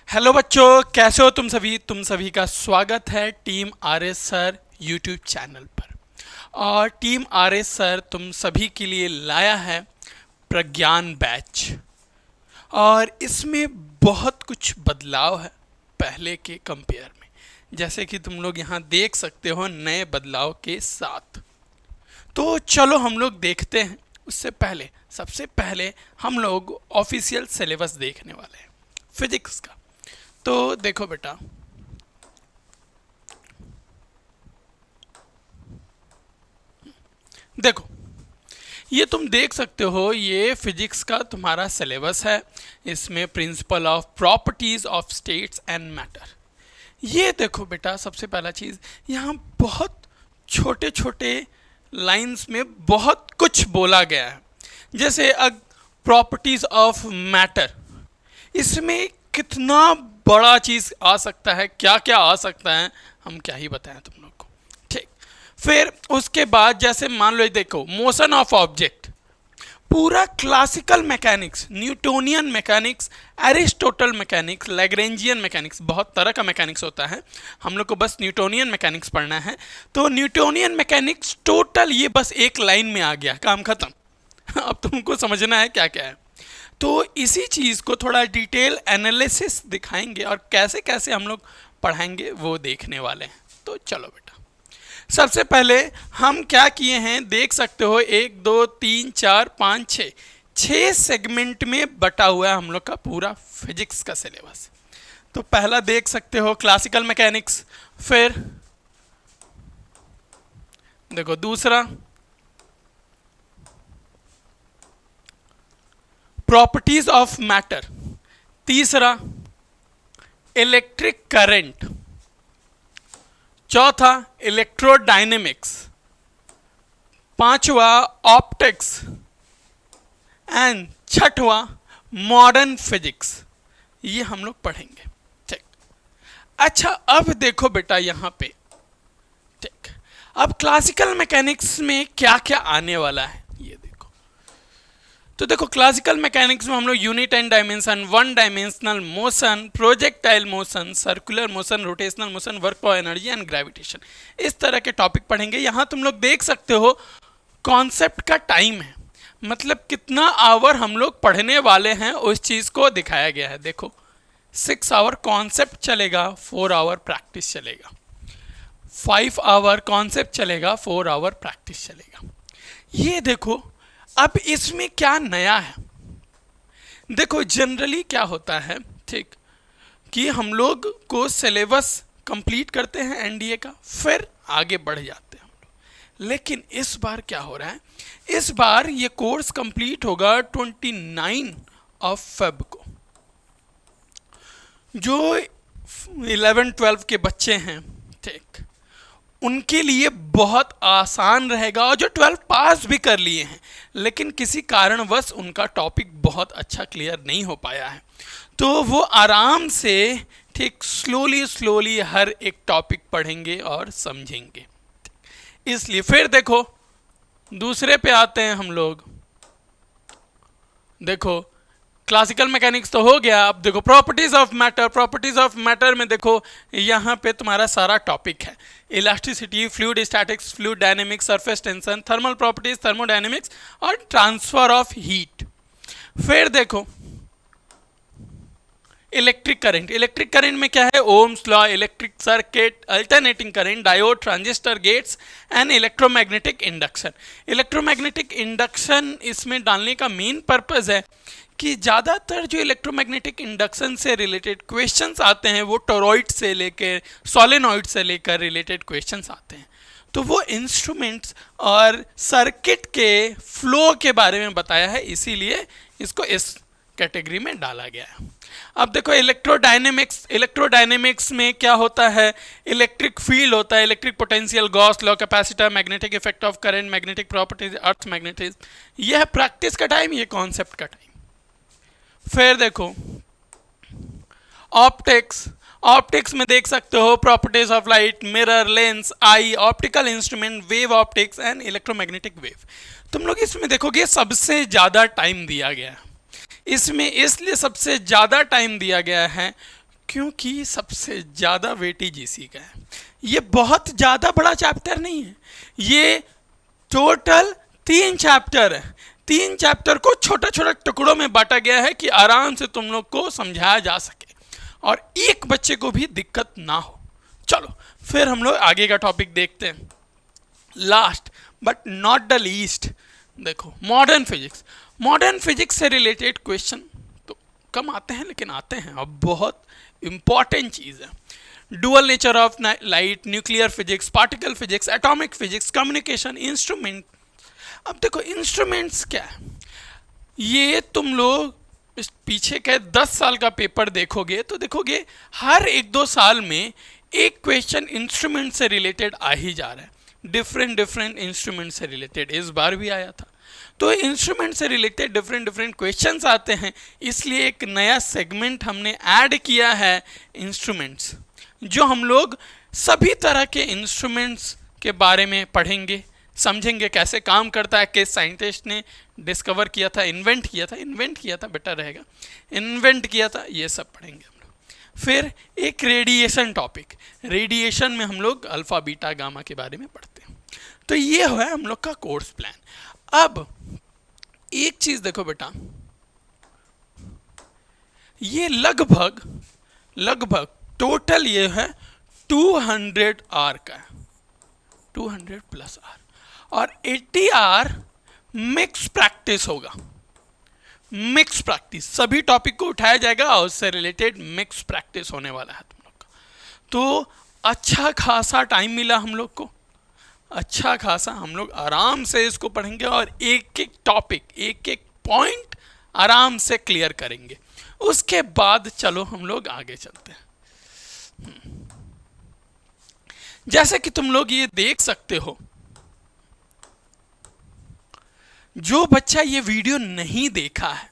Hello बच्चों, कैसे हो तुम सभी का स्वागत है team R S sir YouTube channel पर। और टीम आर एस सर तुम सभी के लिए लाया है प्रज्ञान बैच। और इसमें बहुत कुछ बदलाव है पहले के कंपेयर में, जैसे कि तुम लोग यहाँ देख सकते हो नए बदलाव के साथ। तो चलो हम लोग देखते हैं। उससे पहले सबसे पहले हम लोग ऑफिशियल सिलेबस देखने वाले हैं फिजिक्स का। तो देखो बेटा, देखो ये तुम देख सकते हो, ये फिजिक्स का तुम्हारा सिलेबस है। इसमें principle of properties of states and matter. ये देखो बेटा, सबसे पहला चीज यहाँ बहुत छोटे छोटे लाइंस में बहुत कुछ बोला गया है। जैसे प्रॉपर्टीज ऑफ मैटर, इसमें कितना बड़ा चीज आ सकता है, क्या क्या आ सकता है, हम क्या ही बताएं तुम लोग को। ठीक, फिर उसके बाद जैसे मान लो, देखो मोशन ऑफ ऑब्जेक्ट, पूरा classical mechanics, Newtonian mechanics, Aristotle mechanics, Lagrangian mechanics, बहुत तरह का मैकेनिक्स होता है। हम लोग को बस न्यूटोनियन मैकेनिक्स पढ़ना है। तो न्यूटोनियन मैकेनिक्स टोटल ये बस एक लाइन में आ गया, काम खत्म। अब तुमको समझना है क्या क्या है। तो इसी चीज़ को थोड़ा डिटेल एनालिसिस दिखाएंगे और कैसे कैसे हम लोग पढ़ाएंगे वो देखने वाले हैं। तो चलो बेटा, सबसे पहले हम क्या किए हैं देख सकते हो, 1 2 3 4 5 6 6 सेगमेंट में बटा हुआ है हम लोग का पूरा फिजिक्स का सिलेबस। तो पहला देख सकते हो क्लासिकल मैकेनिक्स, फिर देखो दूसरा प्रॉपर्टीज ऑफ मैटर, तीसरा इलेक्ट्रिक करंट, चौथा इलेक्ट्रोडायनेमिक्स, पांचवा ऑप्टिक्स एंड छठवा मॉडर्न फिजिक्स। ये हम लोग पढ़ेंगे। ठीक, अच्छा अब देखो बेटा यहाँ पे, ठीक, अब क्लासिकल मैकेनिक्स में क्या क्या आने वाला है ये देखो। तो देखो क्लासिकल मैकेनिक्स में हम लोग unit and dimension, one dimensional motion, projectile motion, circular motion, rotational motion, work of energy and gravitation, इस तरह के टॉपिक पढ़ेंगे। यहाँ तुम लोग देख सकते हो कॉन्सेप्ट का टाइम है, मतलब कितना आवर हम लोग पढ़ने वाले हैं उस चीज़ को दिखाया गया है। देखो 6 आवर कॉन्सेप्ट चलेगा, 4 आवर प्रैक्टिस चलेगा, 5 आवर कॉन्सेप्ट चलेगा, 4 आवर प्रैक्टिस चलेगा। ये देखो अब इसमें क्या नया है। देखो जनरली क्या होता है, ठीक, कि हम लोग को सिलेबस कंप्लीट करते हैं एनडीए का, फिर आगे बढ़ जाते हैं हम लोग। लेकिन इस बार क्या हो रहा है, इस बार ये कोर्स कंप्लीट होगा 29 ऑफ फेब को। जो 11-12 के बच्चे हैं, ठीक, उनके लिए बहुत आसान रहेगा। और जो 12 पास भी कर लिए हैं लेकिन किसी कारणवश उनका टॉपिक बहुत अच्छा क्लियर नहीं हो पाया है, तो वो आराम से, ठीक, स्लोली स्लोली हर एक टॉपिक पढ़ेंगे और समझेंगे। इसलिए फिर देखो दूसरे पे आते हैं हम लोग। देखो क्लासिकल मैकेनिक्स तो हो गया, अब देखो properties of matter. Properties of matter में देखो यहाँ पे तुम्हारा सारा टॉपिक है, elasticity, fluid statics, fluid dynamics, surface tension, thermal properties, thermodynamics और ट्रांसफर ऑफ हीट। फिर देखो इलेक्ट्रिक करंट। इलेक्ट्रिक करंट में क्या है, Ohm's law, electric circuit, alternating current, diode, transistor, gates and electromagnetic induction. Electromagnetic induction इसमें डालने का main purpose है कि ज़्यादातर जो इलेक्ट्रोमैग्नेटिक इंडक्शन से रिलेटेड क्वेश्चंस आते हैं वो टोरॉइड से लेकर सोलेनॉइड से लेकर रिलेटेड क्वेश्चंस आते हैं। तो वो इंस्ट्रूमेंट्स और सर्किट के फ्लो के बारे में बताया है, इसीलिए इसको इस कैटेगरी में डाला गया है। अब देखो इलेक्ट्रोडायनेमिक्स। इलेक्ट्रोडायनेमिक्स में क्या होता है, इलेक्ट्रिक फील्ड होता है, electric potential, Gauss law, capacitor, magnetic effect of current, magnetic properties, earth magnetism. यह है प्रैक्टिस का टाइम, ये कॉन्सेप्ट का टाइम। फिर देखो ऑप्टिक्स। ऑप्टिक्स में देख सकते हो properties of light, mirror, lens, I, optical instrument, wave optics and electromagnetic wave. तुम लोग इसमें देखोगे सबसे ज़्यादा टाइम दिया गया है इसमें, इसलिए सबसे ज़्यादा टाइम दिया गया है क्योंकि सबसे ज़्यादा वेटेज इसी का है। ये बहुत ज़्यादा बड़ा चैप्टर नहीं है, ये टोटल 3 चैप्टर है। 3 चैप्टर को छोटा छोटा टुकड़ों में बांटा गया है कि आराम से तुम लोग को समझाया जा सके और एक बच्चे को भी दिक्कत ना हो। चलो फिर हम लोग आगे का टॉपिक देखते हैं। Last but not the least, देखो मॉडर्न फिजिक्स। मॉडर्न फिजिक्स से रिलेटेड क्वेश्चन तो कम आते हैं, लेकिन आते हैं, अब बहुत इंपॉर्टेंट चीज़ है। Dual nature of light, nuclear physics, particle physics, atomic physics, communication, instrument. अब देखो इंस्ट्रूमेंट्स क्या है, ये तुम लोग इस पीछे के 10 साल का पेपर देखोगे तो देखोगे हर 1-2 साल में एक क्वेश्चन इंस्ट्रूमेंट से रिलेटेड आ ही जा रहा है। डिफरेंट इंस्ट्रूमेंट से रिलेटेड इस बार भी आया था। तो इंस्ट्रूमेंट से रिलेटेड डिफरेंट क्वेश्चंस आते हैं, इसलिए एक नया सेगमेंट हमने ऐड किया है इंस्ट्रूमेंट्स, जो हम लोग सभी तरह के इंस्ट्रूमेंट्स के बारे में पढ़ेंगे, समझेंगे कैसे काम करता है, किस साइंटिस्ट ने डिस्कवर किया था, इन्वेंट किया था बेटर रहेगा, इन्वेंट किया था, ये सब पढ़ेंगे हम लोग। फिर एक रेडिएशन टॉपिक, रेडिएशन में हम लोग अल्फा बीटा गामा के बारे में पढ़ते हैं। तो ये है हम लोग का कोर्स प्लान। अब एक चीज देखो बेटा, ये लगभग टोटल ये है 200 आर का है, 200 प्लस आर, और 80 आर मिक्स प्रैक्टिस होगा। मिक्स प्रैक्टिस, सभी टॉपिक को उठाया जाएगा और उससे रिलेटेड मिक्स प्रैक्टिस होने वाला है तुम लोग का। तो अच्छा खासा टाइम मिला हम लोग को, अच्छा खासा हम लोग आराम से इसको पढ़ेंगे और एक एक टॉपिक, एक एक पॉइंट आराम से क्लियर करेंगे। उसके बाद चलो हम लोग आगे चलते हैं। जैसे कि तुम लोग ये देख सकते हो, जो बच्चा ये वीडियो नहीं देखा है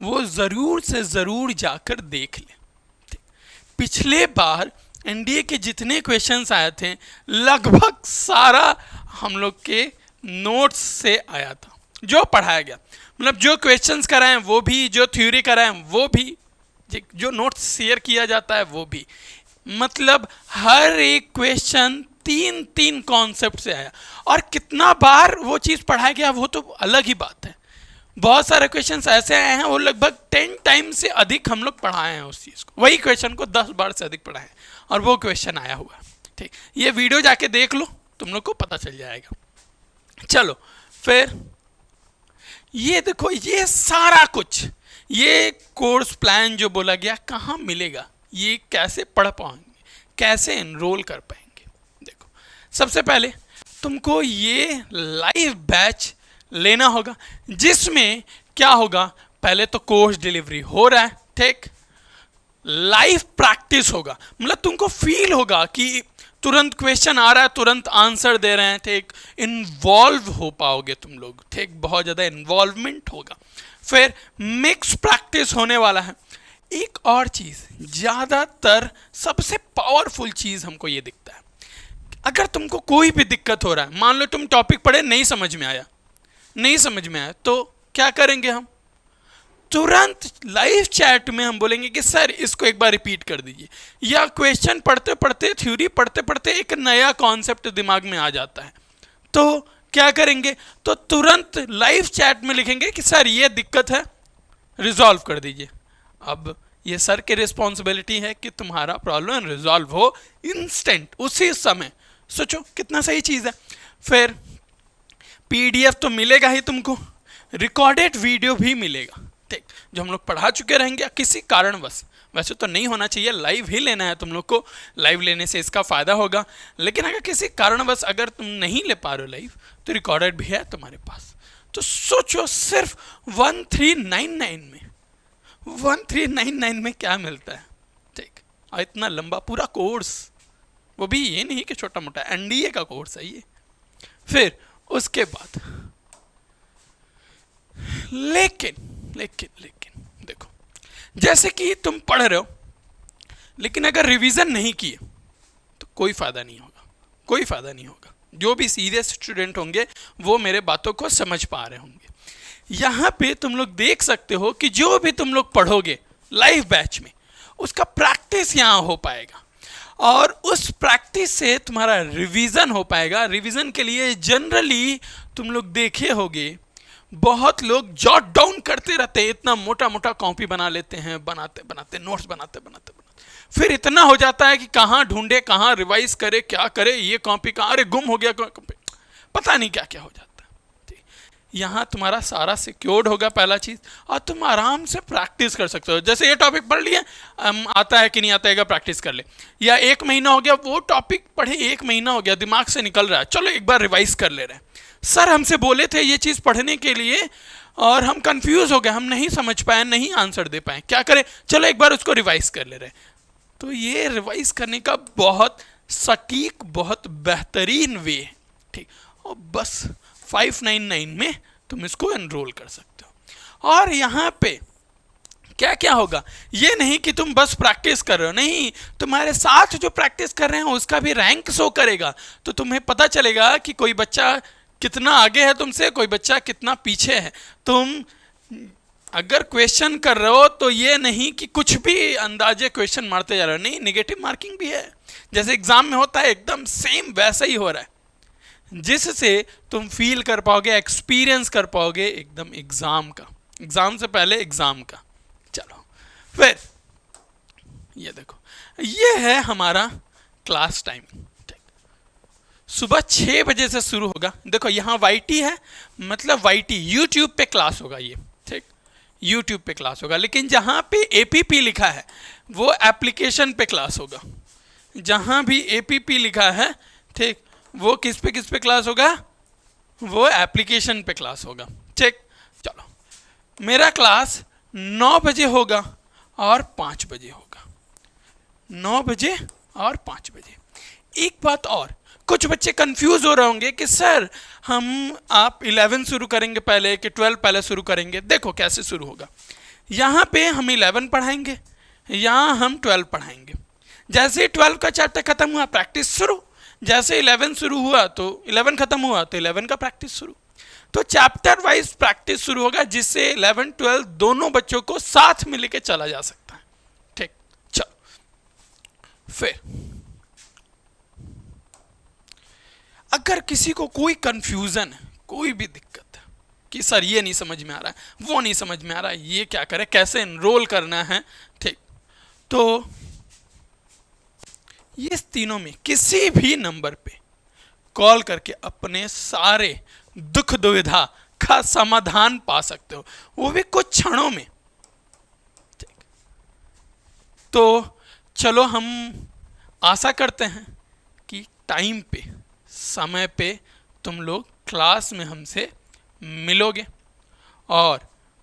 वो जरूर से जरूर जाकर देख ले। पिछले बार एनडीए के जितने क्वेश्चंस आए थे लगभग सारा हम लोग के नोट्स से आया था, जो पढ़ाया गया, मतलब जो क्वेश्चंस कराएं वो भी, जो थ्योरी कराएं वो भी, जो नोट्स शेयर किया जाता है वो भी, मतलब हर एक क्वेश्चन 3 कॉन्सेप्ट से आया। और कितना बार वो चीज़ पढ़ाया गया वो तो अलग ही बात है। बहुत सारे क्वेश्चंस ऐसे आए हैं वो लगभग 10 टाइम से अधिक हम लोग पढ़ाए हैं उस चीज़ को, वही क्वेश्चन को 10 बार से अधिक पढ़ाए हैं और वो क्वेश्चन आया हुआ है। ठीक, ये वीडियो जाके देख लो, तुम लोग को पता चल जाएगा। चलो फिर ये देखो, ये सारा कुछ, ये कोर्स प्लान जो बोला गया कहाँ मिलेगा, ये कैसे पढ़ पाएंगे, कैसे एनरोल कर पाएंगे। देखो सबसे पहले तुमको ये लाइव बैच लेना होगा, जिसमें क्या होगा, पहले तो कोर्स डिलीवरी हो रहा है, ठीक, लाइव प्रैक्टिस होगा, मतलब तुमको फील होगा कि तुरंत क्वेश्चन आ रहा है, तुरंत आंसर दे रहे हैं, ठीक, इन्वॉल्व हो पाओगे तुम लोग, ठीक, बहुत ज़्यादा इन्वॉल्वमेंट होगा। फिर मिक्स प्रैक्टिस होने वाला है। एक और चीज़, ज़्यादातर सबसे पावरफुल चीज़ हमको ये दिखता है, अगर तुमको कोई भी दिक्कत हो रहा है, मान लो तुम टॉपिक पढ़े नहीं समझ में आया, तो क्या करेंगे हम, तुरंत लाइव चैट में हम बोलेंगे कि सर इसको एक बार रिपीट कर दीजिए, या क्वेश्चन पढ़ते पढ़ते, थ्योरी पढ़ते पढ़ते एक नया कॉन्सेप्ट दिमाग में आ जाता है, तो क्या करेंगे, तो तुरंत लाइव चैट में लिखेंगे कि सर ये दिक्कत है, रिजॉल्व कर दीजिए। अब ये सर की रिस्पॉन्सिबिलिटी है कि तुम्हारा प्रॉब्लम रिजॉल्व हो इंस्टेंट, उसी समय। सोचो कितना सही चीज़ है। फिर पीडीएफ तो मिलेगा ही तुमको, रिकॉर्डेड वीडियो भी मिलेगा, ठीक, जो हम लोग पढ़ा चुके रहेंगे। किसी कारणवश, वैसे तो नहीं होना चाहिए, लाइव ही लेना है तुम लोग को, लाइव लेने से इसका फ़ायदा होगा, लेकिन अगर किसी कारणवश अगर तुम नहीं ले पा रहे हो लाइव, तो रिकॉर्डेड भी है तुम्हारे पास। तो सोचो सिर्फ 1399 में क्या मिलता है, ठीक, और इतना लंबा पूरा कोर्स, वो भी ये नहीं कि छोटा मोटा, एनडीए का कोर्स है ये। फिर उसके बाद लेकिन देखो, जैसे कि तुम पढ़ रहे हो लेकिन अगर रिवीजन नहीं किए तो कोई फायदा नहीं होगा, जो भी सीरियस स्टूडेंट होंगे वो मेरे बातों को समझ पा रहे होंगे। यहाँ पे तुम लोग देख सकते हो कि जो भी तुम लोग पढ़ोगे लाइव बैच में, उसका प्रैक्टिस यहाँ हो पाएगा और उस प्रैक्टिस से तुम्हारा रिवीजन हो पाएगा। रिवीजन के लिए जनरली तुम लोग देखे होगे बहुत लोग जॉट डाउन करते रहते हैं, इतना मोटा मोटा कॉपी बना लेते हैं, बनाते बनाते नोट्स बनाते बनाते फिर इतना हो जाता है कि कहाँ ढूंढे, कहाँ रिवाइज करे, क्या करे, ये कॉपी कहाँ, अरे गुम हो गया कॉपी, पता नहीं क्या क्या हो जाता है। यहाँ तुम्हारा सारा सिक्योर्ड होगा पहला चीज़, और तुम आराम से प्रैक्टिस कर सकते हो। जैसे ये टॉपिक पढ़ लिया, आता है कि नहीं आता है, प्रैक्टिस कर ले। या 1 महीना हो गया वो टॉपिक पढ़े, 1 महीना हो गया, दिमाग से निकल रहा है, चलो एक बार रिवाइज कर ले रहे हैं। सर हमसे बोले थे ये चीज़ पढ़ने के लिए और हम कंफ्यूज हो गए, हम नहीं समझ पाए, नहीं आंसर दे पाए, क्या करें, चलो एक बार उसको रिवाइज कर ले रहे हैं। तो ये रिवाइज करने का बहुत सटीक, बहुत बेहतरीन वे है, ठीक। और बस 599 में तुम इसको एनरोल कर सकते हो। और यहाँ पे क्या क्या होगा, ये नहीं कि तुम बस प्रैक्टिस कर रहे हो, नहीं, तुम्हारे साथ जो प्रैक्टिस कर रहे हैं उसका भी रैंक शो करेगा। तो तुम्हें पता चलेगा कि कोई बच्चा कितना आगे है तुमसे, कोई बच्चा कितना पीछे है। तुम अगर क्वेश्चन कर रहे हो तो ये नहीं कि कुछ भी अंदाजे क्वेश्चन मारते जा रहे हो, नहीं, नेगेटिव मार्किंग भी है, जैसे एग्जाम में होता है, एकदम सेम वैसा ही हो रहा है, जिससे तुम फील कर पाओगे, एक्सपीरियंस कर पाओगे एकदम एग्जाम का, एग्जाम से पहले एग्जाम का। चलो फिर ये देखो, ये है हमारा क्लास टाइम। सुबह 6 बजे से शुरू होगा। देखो यहाँ YT है, मतलब YT यूट्यूब पे क्लास होगा, ये ठीक, यूट्यूब पे क्लास होगा। लेकिन जहाँ पे APP लिखा है वो एप्लीकेशन पे क्लास होगा। जहाँ भी APP लिखा है, ठीक, वो किस पे क्लास होगा, वो एप्लीकेशन पे क्लास होगा, ठीक। चलो मेरा क्लास 9 बजे होगा और 5 बजे होगा, 9 बजे और 5 बजे। एक बात और, कुछ बच्चे कंफ्यूज हो रहे होंगे कि सर आप 11 शुरू करेंगे पहले कि 12 पहले शुरू करेंगे। देखो कैसे शुरू होगा, यहाँ पे हम 11 पढ़ाएंगे, यहाँ हम 12 पढ़ाएंगे। जैसे ही 12 का चैप्टर खत्म हुआ प्रैक्टिस शुरू, जैसे 11 शुरू हुआ तो 11 खत्म हुआ तो 11 का प्रैक्टिस शुरू। तो चैप्टर वाइज प्रैक्टिस शुरू होगा, जिससे 11 12 दोनों बच्चों को साथ में लेके चला जा सकता है, ठीक। चलो फिर अगर किसी को कोई कंफ्यूजन है, कोई भी दिक्कत है कि सर ये नहीं समझ में आ रहा है, वो नहीं समझ में आ रहा है, ये क्या करें, कैसे एनरोल करना है, ठीक, तो ये तीनों में किसी भी नंबर पे कॉल करके अपने सारे दुख दुविधा का समाधान पा सकते हो, वो भी कुछ क्षणों में, ठीक। तो चलो हम आशा करते हैं कि टाइम पे, समय पे तुम लोग क्लास में हमसे मिलोगे। और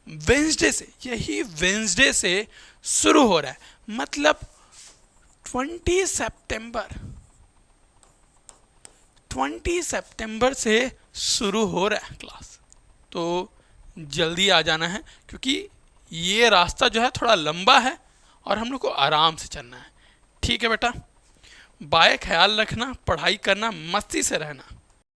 वेंसडे से, यही वेंसडे से शुरू हो रहा है, मतलब 20 सितंबर से शुरू हो रहा है क्लास। तो जल्दी आ जाना है, क्योंकि ये रास्ता जो है थोड़ा लंबा है और हम लोग को आराम से चलना है, ठीक है बेटा। बाय, ख्याल रखना, पढ़ाई करना, मस्ती से रहना।